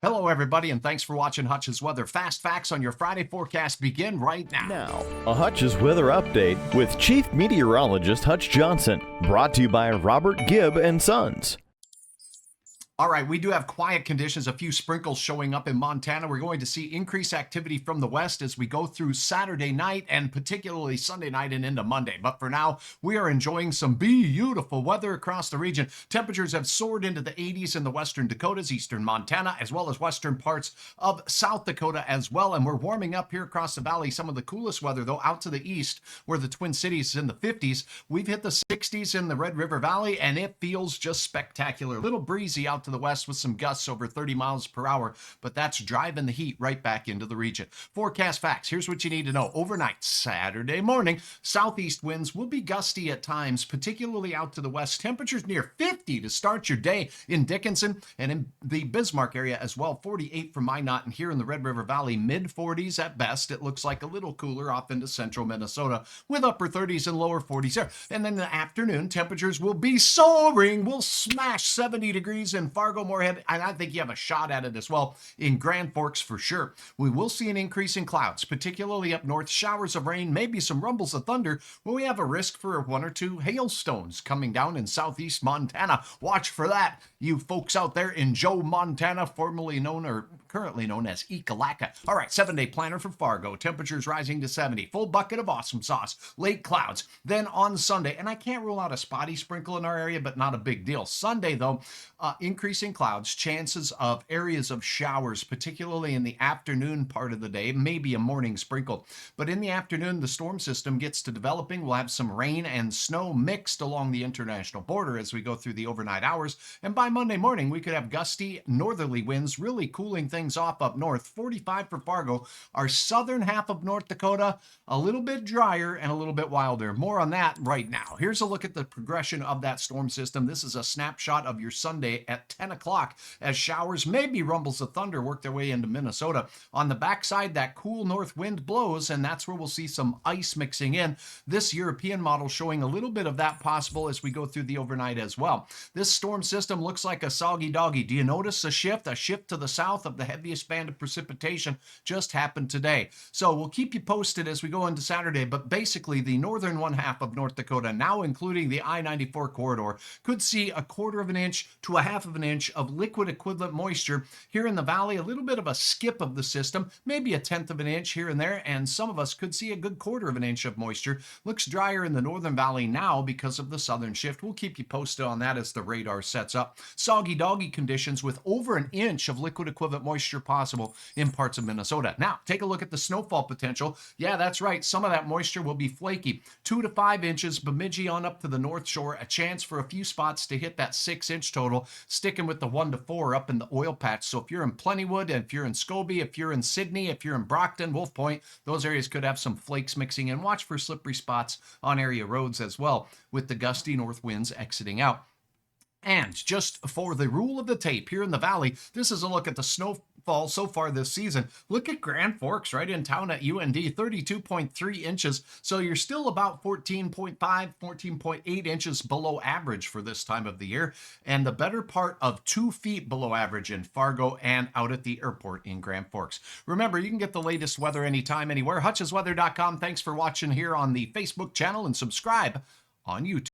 Hello, everybody, and thanks for watching Hutch's Weather. Fast facts on your Friday forecast begin right now. Now, a Hutch's Weather Update with Chief Meteorologist Hutch Johnson, brought to you by Robert Gibb and Sons. All right, we do have quiet conditions, a few sprinkles showing up in Montana. We're going to see increased activity from the west as we go through Saturday night and particularly Sunday night and into Monday. But for now, we are enjoying some beautiful weather across the region. Temperatures have soared into the 80s in the western Dakotas, eastern Montana, as well as western parts of South Dakota as well. And we're warming up here across the valley. Some of the coolest weather, though, out to the east, where the Twin Cities is in the 50s. We've hit the 60s in the Red River Valley, and it feels just spectacular. A little breezy out to the west with some gusts over 30 miles per hour, but that's driving the heat right back into the region. Forecast facts. Here's what you need to know. Overnight, Saturday morning, southeast winds will be gusty at times, particularly out to the west. Temperatures near 50 to start your day in Dickinson and in the Bismarck area as well. 48 for Minot, and here in the Red River Valley, mid 40s at best. It looks like a little cooler off into central Minnesota with upper 30s and lower 40s there. And then in the afternoon, temperatures will be soaring. We'll smash 70 degrees in Fargo, Moorhead, and I think you have a shot at it as well in Grand Forks for sure. We will see an increase in clouds, particularly up north, showers of rain, maybe some rumbles of thunder, where we have a risk for one or two hailstones coming down in southeast Montana. Watch for that, you folks out there in Joe, Montana, formerly known or currently known as Ekalaka. All right, 7-day planner for Fargo. Temperatures rising to 70. Full bucket of awesome sauce. Late clouds. Then on Sunday, and I can't rule out a spotty sprinkle in our area, but not a big deal. Sunday, though, increasing clouds, chances of areas of showers, particularly in the afternoon part of the day, maybe a morning sprinkle. But in the afternoon, the storm system gets to developing. We'll have some rain and snow mixed along the international border as we go through the overnight hours. And by Monday morning, we could have gusty northerly winds, really cooling things off up north. 45 for Fargo. Our southern half of North Dakota, a little bit drier and a little bit wilder. More on that right now. Here's a look at the progression of that storm system. This is a snapshot of your Sunday at 10 o'clock as showers, maybe rumbles of thunder, work their way into Minnesota. On the backside, that cool north wind blows, and that's where we'll see some ice mixing in. This European model showing a little bit of that possible as we go through the overnight as well. This storm system looks like a soggy doggy. Do you notice a shift? A shift to the south of the heaviest band of precipitation just happened today. So we'll keep you posted as we go into Saturday, but basically the northern one half of North Dakota, now including the I-94 corridor, could see a quarter of an inch to a half of an inch of liquid equivalent moisture. Here in the valley, a little bit of a skip of the system, maybe a tenth of an inch here and there, and some of us could see a good quarter of an inch of moisture. Looks drier in the northern valley now because of the southern shift. We'll keep you posted on that as the radar sets up. Soggy doggy conditions with over an inch of liquid equivalent moisture possible in parts of Minnesota. Now, take a look at the snowfall potential. Yeah, that's right. Some of that moisture will be flaky. 2 to 5 inches, Bemidji on up to the north shore. A chance for a few spots to hit that 6-inch total, sticking with the 1 to 4 up in the oil patch. So if you're in Plentywood, if you're in Scobie, if you're in Sydney, if you're in Brockton, Wolf Point, those areas could have some flakes mixing in. Watch for slippery spots on area roads as well, with the gusty north winds exiting out. And just for the rule of the tape here in the valley, this is a look at the snowfall so far this season. Look at Grand Forks right in town at UND, 32.3 inches. So you're still about 14.5, 14.8 inches below average for this time of the year, and the better part of 2 feet below average in Fargo and out at the airport in Grand Forks. Remember, you can get the latest weather anytime, anywhere. HutchesWeather.com. Thanks for watching here on the Facebook channel, and subscribe on YouTube.